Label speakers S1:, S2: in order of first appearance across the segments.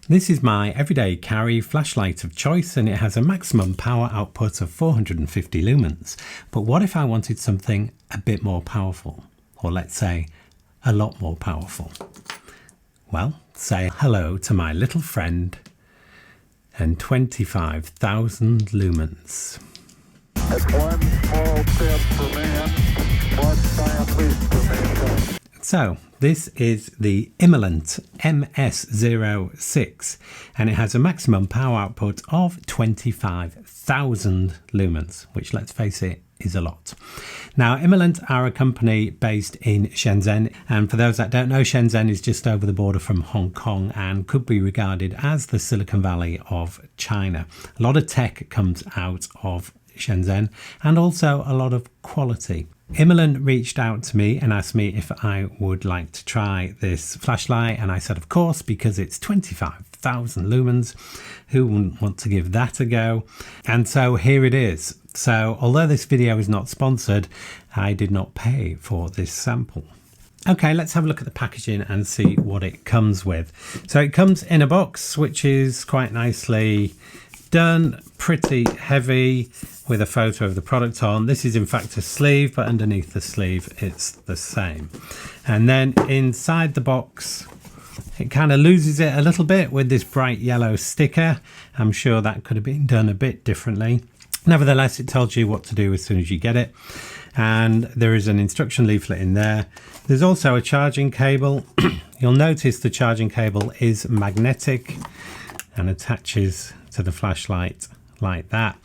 S1: This is my everyday carry flashlight of choice, and it has a maximum power output of 450 lumens. But what if I wanted something a bit more powerful? Or let's say a lot more powerful. Well, say hello to my little friend and 25,000 lumens.
S2: That's one small step for man, one giant leap for mankind.
S1: So this is the Imalent MS06, and it has a maximum power output of 25,000 lumens, which, let's face it, is a lot. Now, Imalent are a company based in Shenzhen, and for those that don't know, Shenzhen is just over the border from Hong Kong and could be regarded as the Silicon Valley of China. A lot of tech comes out of Shenzhen, and also a lot of quality. Imalent reached out to me and asked me if I would like to try this flashlight, and I said of course, because it's 25,000 lumens. Who wouldn't want to give that a go? And so here it is. So although this video is not sponsored, I did not pay for this sample. Okay, let's have a look at the packaging and see what it comes with. So it comes in a box, which is quite nicely done, pretty heavy, with a photo of the product on. This is in fact a sleeve, but underneath the sleeve it's the same. And then inside the box, it kind of loses it a little bit with this bright yellow sticker. I'm sure that could have been done a bit differently. Nevertheless, it tells you what to do as soon as you get it. And there is an instruction leaflet in there. There's also a charging cable. You'll notice the charging cable is magnetic and attaches to the flashlight like that.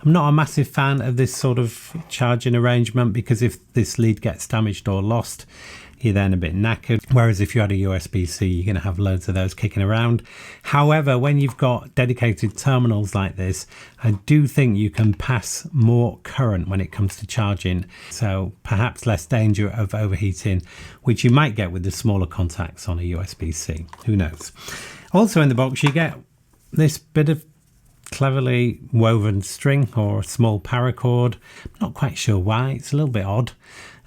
S1: I'm not a massive fan of this sort of charging arrangement, because if this lead gets damaged or lost, you're then a bit knackered. Whereas if you had a USB-C, you're going to have loads of those kicking around. However, when you've got dedicated terminals like this, I do think you can pass more current when it comes to charging. So perhaps less danger of overheating, which you might get with the smaller contacts on a USB-C. Who knows? Also in the box, you get this bit of cleverly woven string or a small paracord. I'm not quite sure why, it's a little bit odd.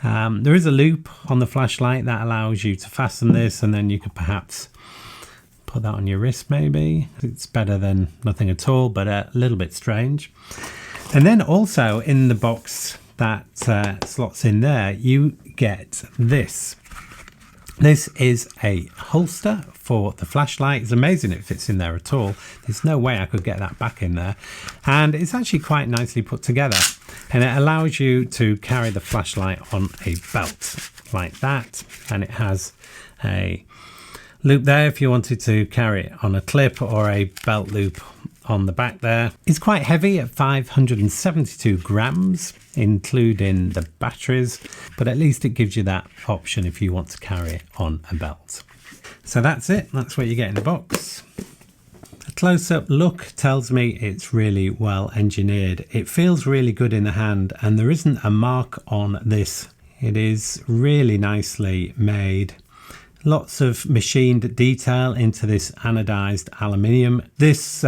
S1: There is a loop on the flashlight that allows you to fasten this, and then you could perhaps put that on your wrist maybe. It's better than nothing at all, but a little bit strange. And then also in the box that slots in there, you get this. This is a holster for the flashlight. It's amazing it fits in there at all. There's no way I could get that back in there. And it's actually quite nicely put together. And it allows you to carry the flashlight on a belt like that. And it has a loop there if you wanted to carry it on a clip, or a belt loop on the back there. It's quite heavy at 572 grams, including the batteries, but at least it gives you that option if you want to carry it on a belt. So that's it. That's what you get in the box. A close-up look tells me it's really well engineered. It feels really good in the hand, and there isn't a mark on this. It is really nicely made. Lots of machined detail into this anodized aluminium. This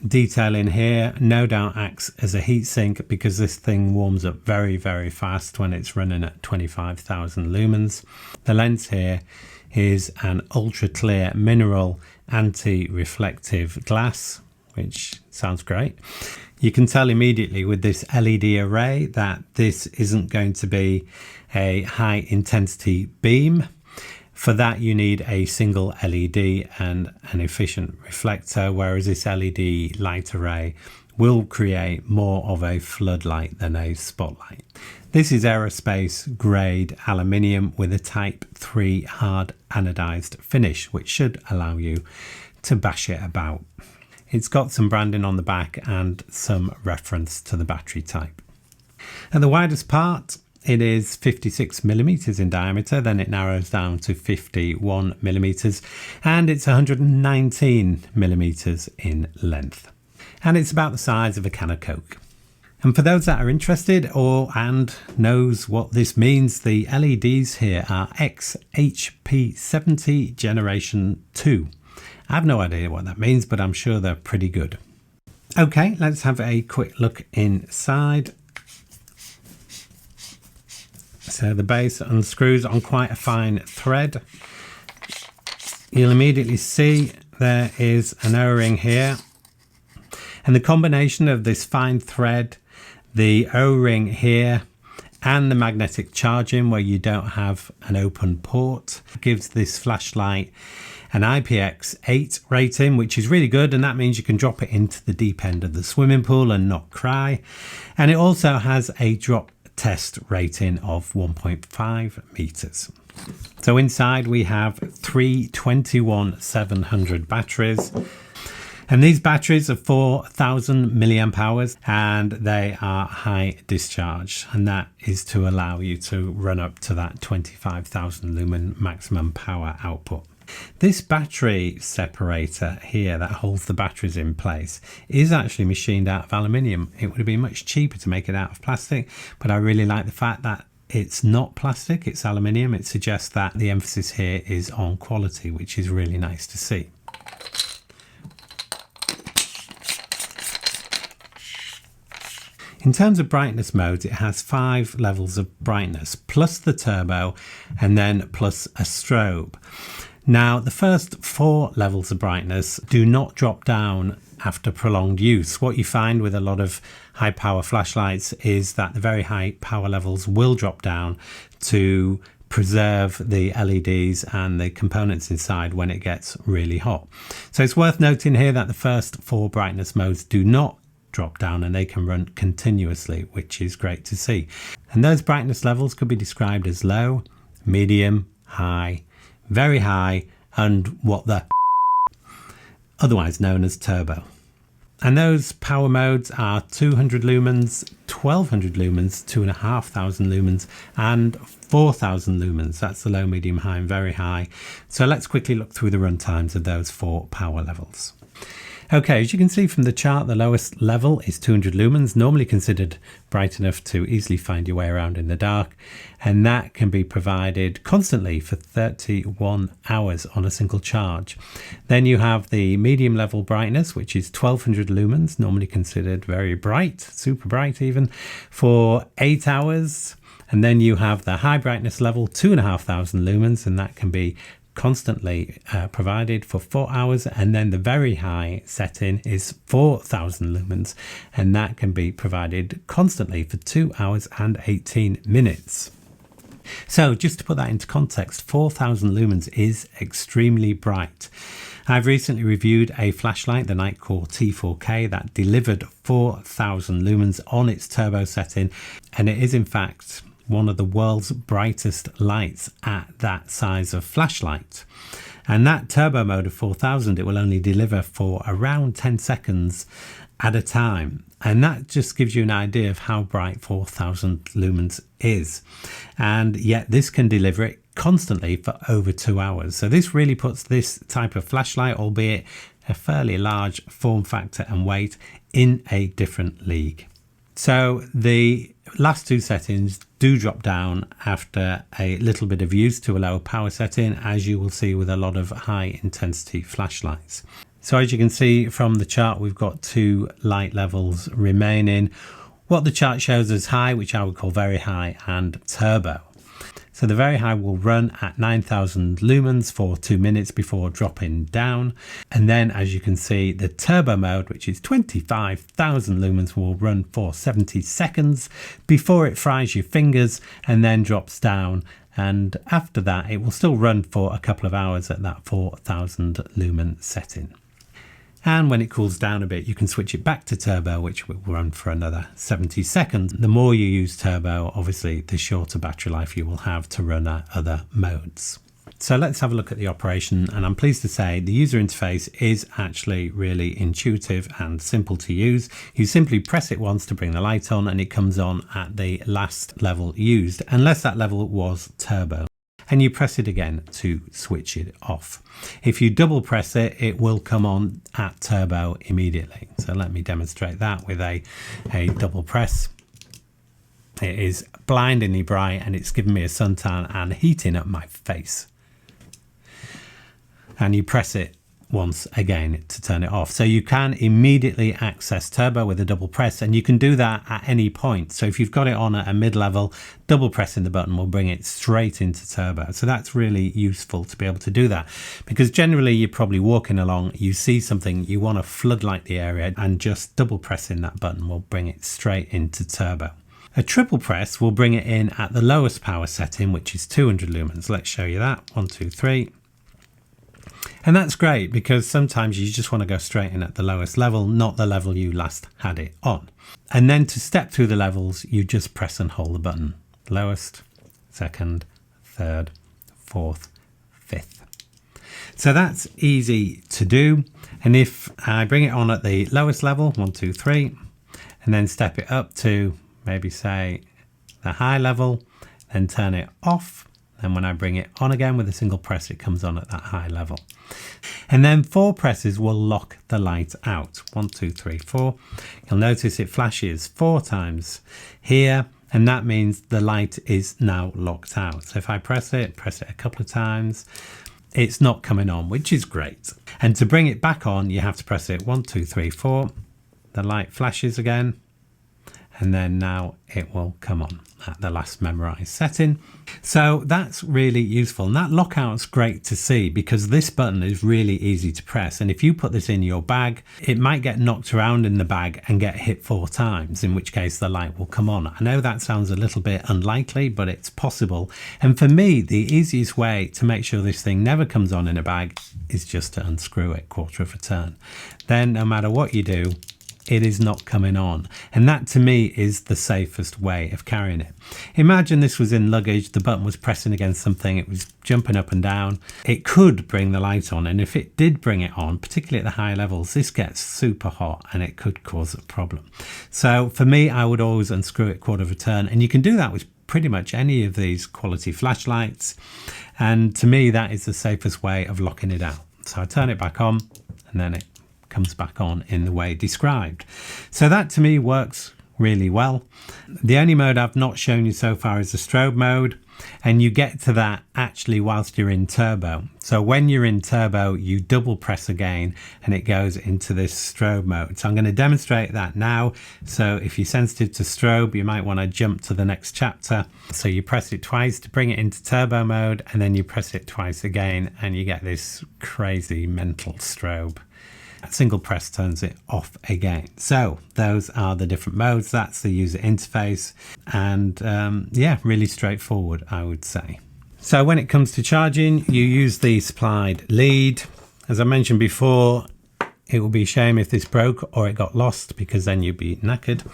S1: detail in here no doubt acts as a heatsink, because this thing warms up very, very fast when it's running at 25,000 lumens. The lens here is an ultra clear mineral anti-reflective glass, which sounds great. You can tell immediately with this LED array that this isn't going to be a high intensity beam. For that you need a single LED and an efficient reflector, whereas this LED light array will create more of a floodlight than a spotlight. This is aerospace grade aluminium with a type 3 hard anodized finish, which should allow you to bash it about. It's got some branding on the back and some reference to the battery type. At the widest part, it is 56 millimeters in diameter, then it narrows down to 51 millimeters, and it's 119 millimeters in length. And it's about the size of a can of Coke. And for those that are interested and knows what this means, the LEDs here are XHP70 Generation 2. I have no idea what that means, but I'm sure they're pretty good. Okay, let's have a quick look inside. So the base unscrews on quite a fine thread. You'll immediately see there is an O-ring here, and the combination of this fine thread, the O-ring here, and the magnetic charging where you don't have an open port gives this flashlight an IPX8 rating, which is really good, and that means you can drop it into the deep end of the swimming pool and not cry. And it also has a drop test rating of 1.5 meters. So inside we have three 21-700 batteries. And these batteries are 4,000 milliamp hours and they are high discharge. And that is to allow you to run up to that 25,000 lumen maximum power output. This battery separator here that holds the batteries in place is actually machined out of aluminium. It would have been much cheaper to make it out of plastic, but I really like the fact that it's not plastic, it's aluminium. It suggests that the emphasis here is on quality, which is really nice to see. In terms of brightness modes, it has 5 levels of brightness, plus the turbo, and then plus a strobe. Now, the first 4 levels of brightness do not drop down after prolonged use. What you find with a lot of high power flashlights is that the very high power levels will drop down to preserve the LEDs and the components inside when it gets really hot. So it's worth noting here that the first 4 brightness modes do not drop down and they can run continuously, which is great to see. And those brightness levels could be described as low, medium, high, very high, and what the otherwise known as turbo. And those power modes are 200 lumens, 1200 lumens, 2,500 lumens, and 4,000 lumens. That's the low, medium, high, and very high. So let's quickly look through the run times of those 4 power levels. Okay, as you can see from the chart, the lowest level is 200 lumens, normally considered bright enough to easily find your way around in the dark, and that can be provided constantly for 31 hours on a single charge. Then you have the medium level brightness, which is 1200 lumens, normally considered very bright, super bright even, for 8 hours. And then you have the high brightness level, 2,500 lumens, and that can be constantly provided for 4 hours. And then the very high setting is 4,000 lumens, and that can be provided constantly for 2 hours and 18 minutes. So just to put that into context, 4,000 lumens is extremely bright. I've recently reviewed a flashlight, the Nightcore T4K, that delivered 4,000 lumens on its turbo setting, and it is in fact one of the world's brightest lights at that size of flashlight. And that turbo mode of 4,000, it will only deliver for around 10 seconds at a time. And that just gives you an idea of how bright 4,000 lumens is. And yet this can deliver it constantly for over 2 hours. So this really puts this type of flashlight, albeit a fairly large form factor and weight, in a different league. So the last 2 settings do drop down after a little bit of use to a lower power setting, as you will see with a lot of high intensity flashlights. So as you can see from the chart, we've got 2 light levels remaining. What the chart shows as high, which I would call very high, and turbo. So the very high will run at 9,000 lumens for 2 minutes before dropping down. And then as you can see, the turbo mode, which is 25,000 lumens, will run for 70 seconds before it fries your fingers and then drops down. And after that, it will still run for a couple of hours at that 4,000 lumen setting. And when it cools down a bit, you can switch it back to turbo, which will run for another 70 seconds. The more you use turbo, obviously, the shorter battery life you will have to run other modes. So let's have a look at the operation. And I'm pleased to say the user interface is actually really intuitive and simple to use. You simply press it once to bring the light on, and it comes on at the last level used, unless that level was turbo. And you press it again to switch it off. If you double press it, it will come on at turbo immediately. So let me demonstrate that with a double press. It is blindingly bright and it's giving me a suntan and heating up my face. And you press it once again to turn it off. So you can immediately access turbo with a double press, and you can do that at any point. So if you've got it on at a mid-level, double pressing the button will bring it straight into turbo. So that's really useful to be able to do that, because generally you're probably walking along, you see something, you want to floodlight the area, and just double pressing that button will bring it straight into turbo. A triple press will bring it in at the lowest power setting, which is 200 lumens. Let's show you that. 1, 2, 3. And that's great, because sometimes you just want to go straight in at the lowest level, not the level you last had it on. And then to step through the levels, you just press and hold the button. Lowest, second, third, fourth, fifth. So that's easy to do. And if I bring it on at the lowest level, 1, 2, 3, and then step it up to maybe say the high level, then turn it off. And when I bring it on again with a single press, it comes on at that high level. And then 4 presses will lock the light out. 1, 2, 3, 4. You'll notice it flashes 4 times here, and that means the light is now locked out. So if I press it a couple of times, it's not coming on, which is great. And to bring it back on, you have to press it 1, 2, 3, 4. The light flashes again, and then now it will come on at the last memorized setting. So that's really useful, and that lockout's great to see, because this button is really easy to press, and if you put this in your bag, it might get knocked around in the bag and get hit 4 times, in which case the light will come on. I know that sounds a little bit unlikely, but it's possible. And for me, the easiest way to make sure this thing never comes on in a bag is just to unscrew it 1/4 of a turn. Then no matter what you do, it is not coming on, and that to me is the safest way of carrying it. Imagine this was in luggage, the button was pressing against something, it was jumping up and down. It could bring the light on, and if it did bring it on, particularly at the high levels, this gets super hot and it could cause a problem. So for me, I would always unscrew it 1/4 of a turn, and you can do that with pretty much any of these quality flashlights, and to me that is the safest way of locking it out. So I turn it back on, and then it comes back on in the way described. So that to me works really well. The only mode I've not shown you so far is the strobe mode, and you get to that actually whilst you're in turbo. So when you're in turbo, you double press again and it goes into this strobe mode. So I'm going to demonstrate that now. So if you're sensitive to strobe, you might want to jump to the next chapter. So you press it twice to bring it into turbo mode, and then you press it twice again and you get this crazy mental strobe. A single press turns it off again. So those are the different modes. That's the user interface, and yeah, really straightforward, I would say. So when it comes to charging, you use the supplied lead. As I mentioned before, it would be a shame if this broke or it got lost, because then you'd be knackered.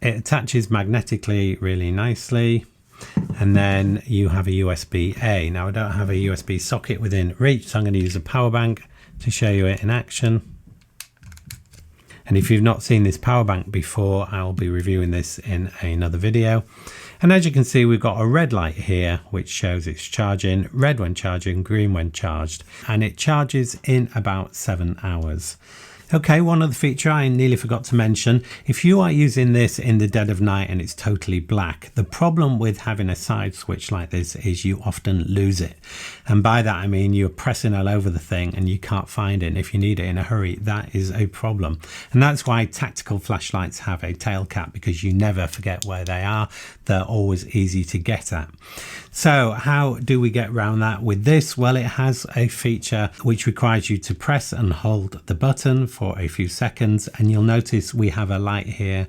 S1: It attaches magnetically really nicely, and then you have a USB-A. Now I don't have a USB socket within reach, so I'm going to use a power bank to show you it in action. And if you've not seen this power bank before, I'll be reviewing this in another video. And as you can see, we've got a red light here, which shows it's charging, red when charging, green when charged, and it charges in about 7 hours. Okay, one other feature I nearly forgot to mention. If you are using this in the dead of night and it's totally black, the problem with having a side switch like this is you often lose it. And by that I mean you're pressing all over the thing and you can't find it. And if you need it in a hurry, that is a problem. And that's why tactical flashlights have a tail cap, because you never forget where they are. They're always easy to get at. So how do we get around that with this? Well, it has a feature which requires you to press and hold the button for a few seconds, and you'll notice we have a light here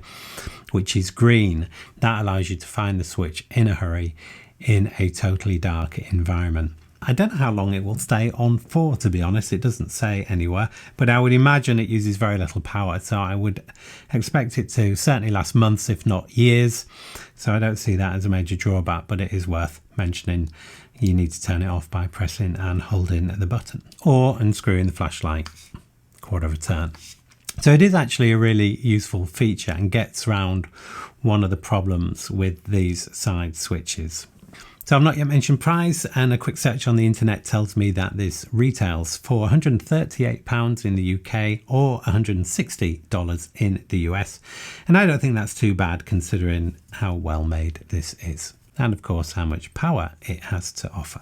S1: which is green. That allows you to find the switch in a hurry in a totally dark environment. I don't know how long it will stay on for, to be honest. It doesn't say anywhere, but I would imagine it uses very little power, so I would expect it to certainly last months, if not years. So I don't see that as a major drawback, but it is worth mentioning. You need to turn it off by pressing and holding the button, or unscrewing the flashlight 1/4 of a turn. So it is actually a really useful feature and gets around one of the problems with these side switches. So I've not yet mentioned price, and a quick search on the internet tells me that this retails for £138 in the UK or $160 in the US. And I don't think that's too bad considering how well made this is, and of course how much power it has to offer.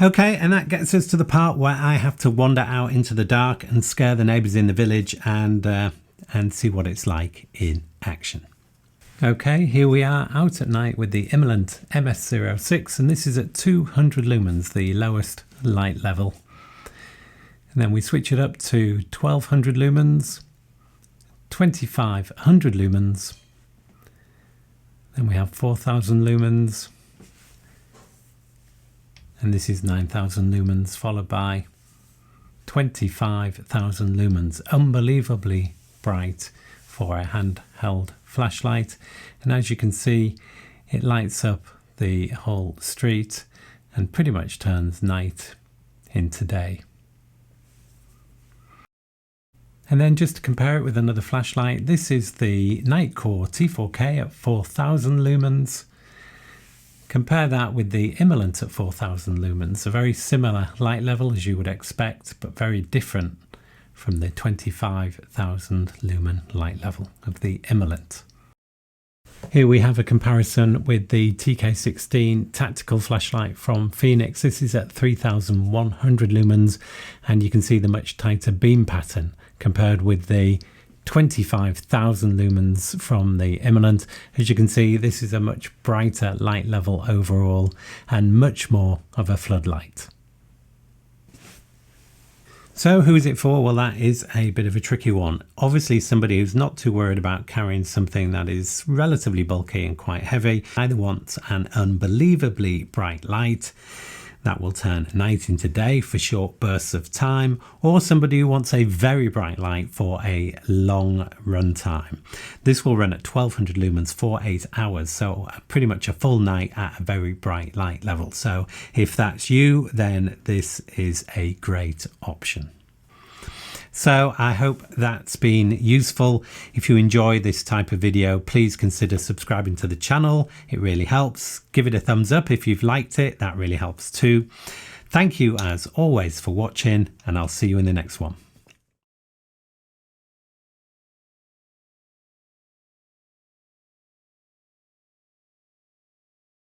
S1: Okay, and that gets us to the part where I have to wander out into the dark and scare the neighbours in the village and see what it's like in action. Okay, here we are out at night with the Imalent MS06, and this is at 200 lumens, the lowest light level. And then we switch it up to 1200 lumens, 2500 lumens, then we have 4000 lumens, and this is 9000 lumens, followed by 25,000 lumens. Unbelievably bright for a handheld flashlight, and as you can see, it lights up the whole street and pretty much turns night into day. And then just to compare it with another flashlight, this is the Nightcore T4K at 4000 lumens. Compare that with the Imalent at 4000 lumens, a very similar light level as you would expect, but very different from the 25,000 lumen light level of the Imalent. Here we have a comparison with the TK16 tactical flashlight from Phoenix. This is at 3100 lumens, and you can see the much tighter beam pattern compared with the 25,000 lumens from the Imalent. As you can see, this is a much brighter light level overall and much more of a floodlight. So who is it for? Well, that is a bit of a tricky one. Obviously somebody who's not too worried about carrying something that is relatively bulky and quite heavy, either wants an unbelievably bright light that will turn night into day for short bursts of time, or somebody who wants a very bright light for a long run time. This will run at 1200 lumens for 8 hours, so pretty much a full night at a very bright light level. So if that's you, then this is a great option. So I hope that's been useful. If you enjoy this type of video, please consider subscribing to the channel. It really helps. Give it a thumbs up if you've liked it. That really helps too. Thank you as always for watching, and I'll see you in the next one.